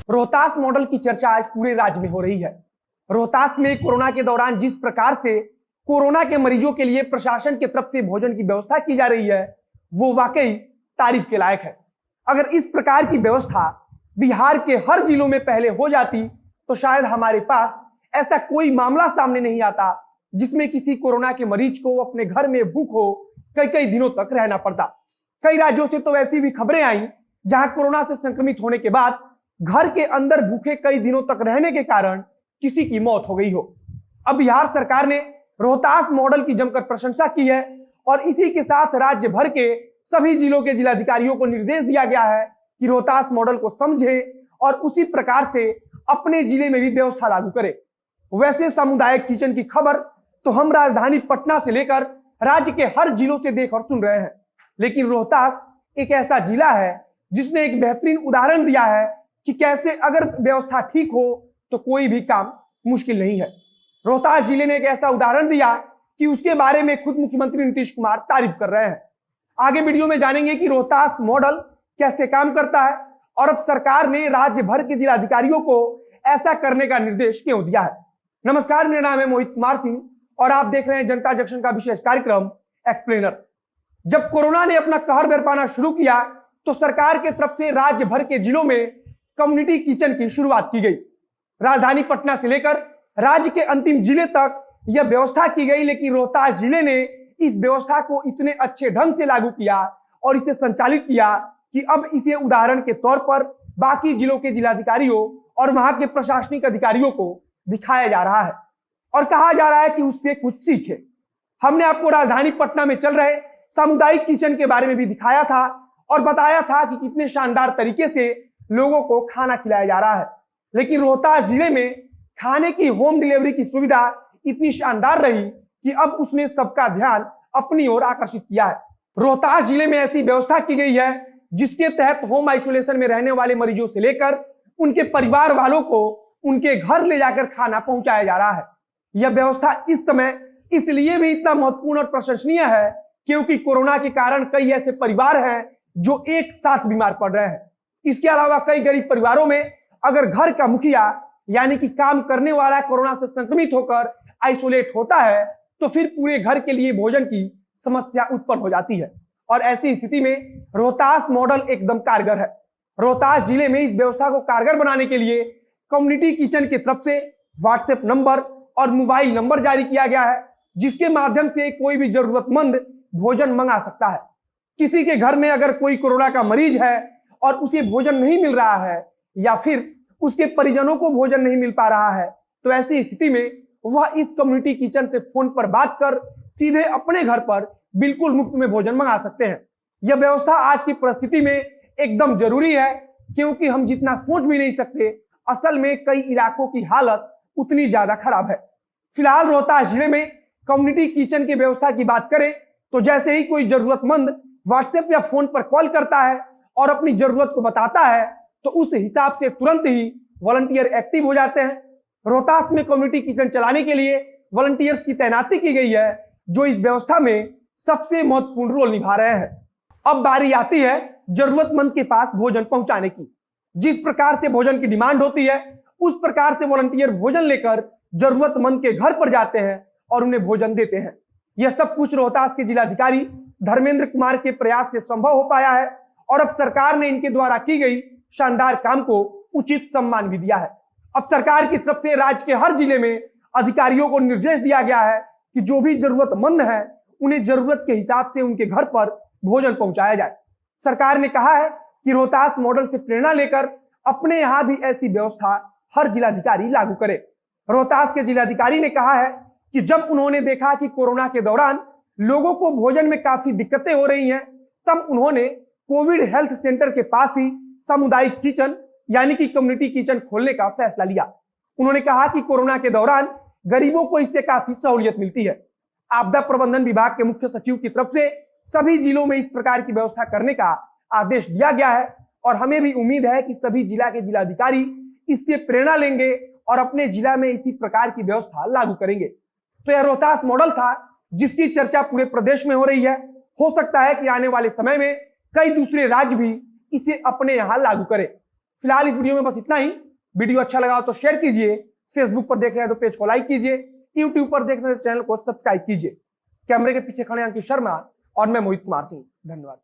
Rohtas model की चर्चा आज पूरे राज्य में हो रही है। रोहतास में कोरोना के दौरान जिस प्रकार से कोरोना के मरीजों के लिए प्रशासन की तरफ से भोजन की व्यवस्था की जा रही है, वो वाकई तारीफ के लायक है। अगर इस प्रकार की व्यवस्था बिहार के हर जिलों में पहले हो जाती तो शायद हमारे पास ऐसा कोई मामला सामने नहीं आता जिसमें किसी कोरोना के मरीज को अपने घर में भूखों कई कई दिनों तक रहना पड़ता। कई राज्यों से तो ऐसी भी खबरें आई जहां कोरोना से संक्रमित होने के बाद घर के अंदर भूखे कई दिनों तक रहने के कारण किसी की मौत हो गई हो। अब बिहार सरकार ने रोहतास मॉडल की जमकर प्रशंसा की है और इसी के साथ राज्य भर के सभी जिलों के जिलाधिकारियों को निर्देश दिया गया है कि रोहतास मॉडल को समझे और उसी प्रकार से अपने जिले में भी व्यवस्था लागू करे। वैसे सामुदायिक किचन की खबर तो हम राजधानी पटना से लेकर राज्य के हर जिलों से देख और सुन रहे हैं, लेकिन रोहतास एक ऐसा जिला है जिसने एक बेहतरीन उदाहरण दिया है कि कैसे अगर व्यवस्था ठीक हो तो कोई भी काम मुश्किल नहीं है। रोहतास जिले ने एक ऐसा उदाहरण दिया कि उसके बारे में खुद मुख्यमंत्री नीतीश कुमार तारीफ कर रहे हैं। आगे वीडियो में जानेंगे कि रोहतास मॉडल कैसे काम करता है और अब सरकार ने राज्य भर के जिलाधिकारियों को ऐसा करने का निर्देश क्यों दिया है। नमस्कार, मेरा नाम है मोहित कुमार सिंह और आप देख रहे हैं जनता जंक्शन का विशेष कार्यक्रम एक्सप्लेनर। जब कोरोना ने अपना कहर बरपाना शुरू किया तो सरकार के तरफ से राज्य भर के जिलों में कम्युनिटी किचन की शुरुआत की गई। राजधानी पटना से लेकर राज्य के अंतिम जिले तक यह व्यवस्था की गई, लेकिन रोहतास जिले ने इस व्यवस्था को इतने अच्छे ढंग से लागू किया और इसे संचालित किया कि अब इसे उदाहरण के तौर पर बाकी जिलों के जिलाधिकारियों और वहां के प्रशासनिक अधिकारियों को दिखाया जा रहा है और कहा जा रहा है कि उससे कुछ सीखे। हमने आपको राजधानी पटना में चल रहे सामुदायिक किचन के बारे में भी दिखाया था और बताया था कि कितने शानदार तरीके से लोगों को खाना खिलाया जा रहा है, लेकिन रोहतास जिले में खाने की होम डिलीवरी की सुविधा इतनी शानदार रही कि अब उसने सबका ध्यान अपनी ओर आकर्षित किया है। रोहतास जिले में ऐसी व्यवस्था की गई है जिसके तहत होम आइसोलेशन में रहने वाले मरीजों से लेकर उनके परिवार वालों को उनके घर ले जाकर खाना पहुंचाया जा रहा है। यह व्यवस्था इस समय इसलिए भी इतना महत्वपूर्ण और प्रशंसनीय है क्योंकि कोरोना के कारण कई ऐसे परिवार हैं जो एक साथ बीमार पड़ रहे हैं। इसके अलावा कई गरीब परिवारों में अगर घर का मुखिया यानी कि काम करने वाला कोरोना से संक्रमित होकर आइसोलेट होता है तो फिर पूरे घर के लिए भोजन की समस्या उत्पन्न हो जाती है और ऐसी स्थिति में रोहतास मॉडल एकदम कारगर है। रोहतास जिले में इस व्यवस्था को कारगर बनाने के लिए कम्युनिटी किचन की तरफ से व्हाट्सएप नंबर और मोबाइल नंबर जारी किया गया है जिसके माध्यम से कोई भी जरूरतमंद भोजन मंगा सकता है। किसी के घर में अगर कोई कोरोना का मरीज है और उसे भोजन नहीं मिल रहा है या फिर उसके परिजनों को भोजन नहीं मिल पा रहा है तो ऐसी स्थिति में वह इस कम्युनिटी किचन से फोन पर बात कर सीधे अपने घर पर बिल्कुल मुफ्त में भोजन मंगा सकते हैं। यह व्यवस्था आज की परिस्थिति में एकदम जरूरी है क्योंकि हम जितना सोच भी नहीं सकते, असल में कई इलाकों की हालत उतनी ज्यादा खराब है। फिलहाल रोहतास जिले में कम्युनिटी किचन की व्यवस्था की बात करें तो जैसे ही कोई जरूरतमंद व्हाट्सएप या फोन पर कॉल करता है और अपनी जरूरत को बताता है तो उस हिसाब से तुरंत ही वॉलंटियर एक्टिव हो जाते हैं। रोहतास में कम्युनिटी किचन चलाने के लिए वॉलंटियर्स की तैनाती की गई है जो इस व्यवस्था में सबसे महत्वपूर्ण रोल निभा रहे हैं। अब बारी आती है जरूरतमंद के पास भोजन पहुंचाने की। जिस प्रकार से भोजन की डिमांड होती है उस प्रकार से वॉलंटियर भोजन लेकर जरूरतमंद के घर पर जाते हैं और उन्हें भोजन देते हैं। यह सब कुछ रोहतास के जिलाधिकारी धर्मेंद्र कुमार के प्रयास से संभव हो पाया है और अब सरकार ने इनके द्वारा की गई शानदार काम को उचित सम्मान भी दिया है। अब सरकार की तरफ से राज्य के हर जिले में अधिकारियों को निर्देश दिया गया है कि जो भी जरूरतमंद है उन्हें जरूरत के हिसाब से उनके घर पर भोजन पहुंचाया जाए। सरकार ने कहा है कि रोहतास मॉडल से प्रेरणा लेकर अपने यहां भी ऐसी व्यवस्था हर जिलाधिकारी लागू करे। रोहतास के जिलाधिकारी ने कहा है कि जब उन्होंने देखा कि कोरोना के दौरान लोगों को भोजन में काफी दिक्कतें हो रही हैं, तब उन्होंने कोविड हेल्थ सेंटर के पास ही सामुदायिक किचन यानी कि कम्युनिटी किचन खोलने का फैसला लिया। उन्होंने कहा कि कोरोना के दौरान गरीबों को इससे काफी सहूलियत मिलती है। आपदा प्रबंधन विभाग के मुख्य सचिव की तरफ से सभी जिलों में इस प्रकार की व्यवस्था करने का आदेश दिया गया है और हमें भी उम्मीद है कि सभी जिला के जिलाधिकारी इससे प्रेरणा लेंगे और अपने जिला में इसी प्रकार की व्यवस्था लागू करेंगे। तो यह रोहतास मॉडल था जिसकी चर्चा पूरे प्रदेश में हो रही है। हो सकता है कि आने वाले समय में कई दूसरे राज्य भी इसे अपने यहां लागू करें। फिलहाल इस वीडियो में बस इतना ही। वीडियो अच्छा लगा तो शेयर कीजिए, फेसबुक पर देख रहे हैं तो पेज को लाइक कीजिए, यूट्यूब पर देख रहे हैं तो चैनल को सब्सक्राइब कीजिए। कैमरे के पीछे खड़े अंकित शर्मा और मैं मोहित कुमार सिंह। धन्यवाद।